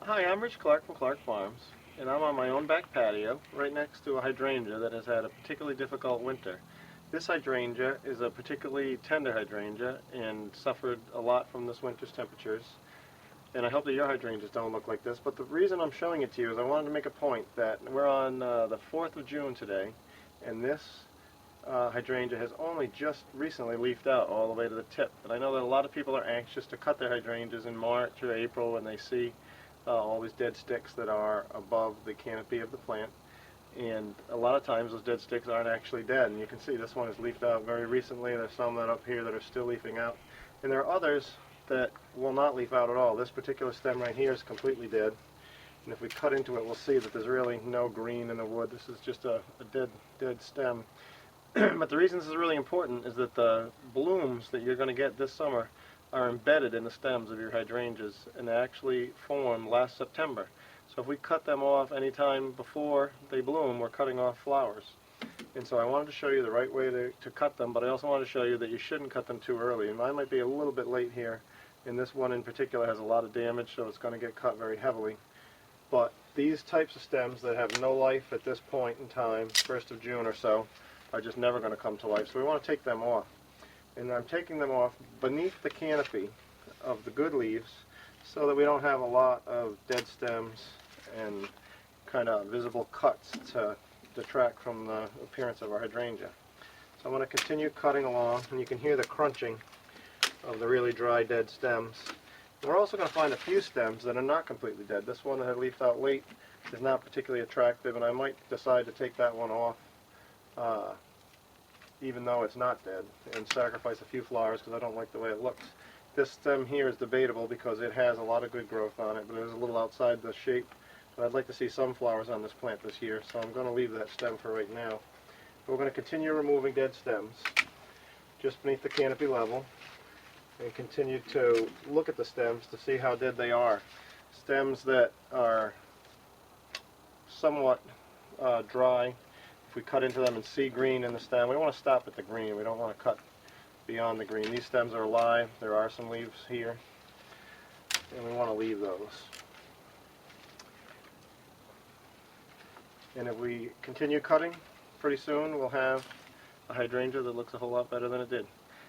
Hi, I'm Rich Clark from Clark Farms, and I'm on my own back patio right next to a hydrangea that has had a particularly difficult winter. This hydrangea is a particularly tender hydrangea and suffered a lot from this winter's temperatures. And I hope that your hydrangeas don't look like this, but the reason I'm showing it to you is I wanted to make a point that we're on the 4th of June today, and this hydrangea has only just recently leafed out all the way to the tip. And I know that a lot of people are anxious to cut their hydrangeas in March or April when they see all these dead sticks that are above the canopy of the plant. And a lot of times those dead sticks aren't actually dead. And you can see this one has leafed out very recently. There's some that up here that are still leafing out. And there are others that will not leaf out at all. This particular stem right here is completely dead. And if we cut into it, we'll see that there's really no green in the wood. This is just a dead stem. But the reason this is really important is that the blooms that you're going to get this summer are embedded in the stems of your hydrangeas and they actually formed last September. So if we cut them off any time before they bloom, we're cutting off flowers. And so I wanted to show you the right way to cut them, but I also wanted to show you that you shouldn't cut them too early. And mine might be a little bit late here, and this one in particular has a lot of damage, so it's going to get cut very heavily. But these types of stems that have no life at this point in time, 1st of June or so, are just never going to come to life. So we want to take them off. And I'm taking them off beneath the canopy of the good leaves so that we don't have a lot of dead stems and kind of visible cuts to detract from the appearance of our hydrangea. So I'm going to continue cutting along, and you can hear the crunching of the really dry dead stems. And we're also going to find a few stems that are not completely dead. This one that had leafed out late is not particularly attractive, and I might decide to take that one off even though it's not dead, and sacrifice a few flowers because I don't like the way it looks. This stem here is debatable because it has a lot of good growth on it, but it is a little outside the shape. But I'd like to see some flowers on this plant this year, so I'm going to leave that stem for right now. But we're going to continue removing dead stems just beneath the canopy level and continue to look at the stems to see how dead they are. Stems that are somewhat dry, if we cut into them and see green in the stem, we want to stop at the green. We don't want to cut beyond the green. These stems are alive. There are some leaves here, and we want to leave those. And if we continue cutting, pretty soon we'll have a hydrangea that looks a whole lot better than it did.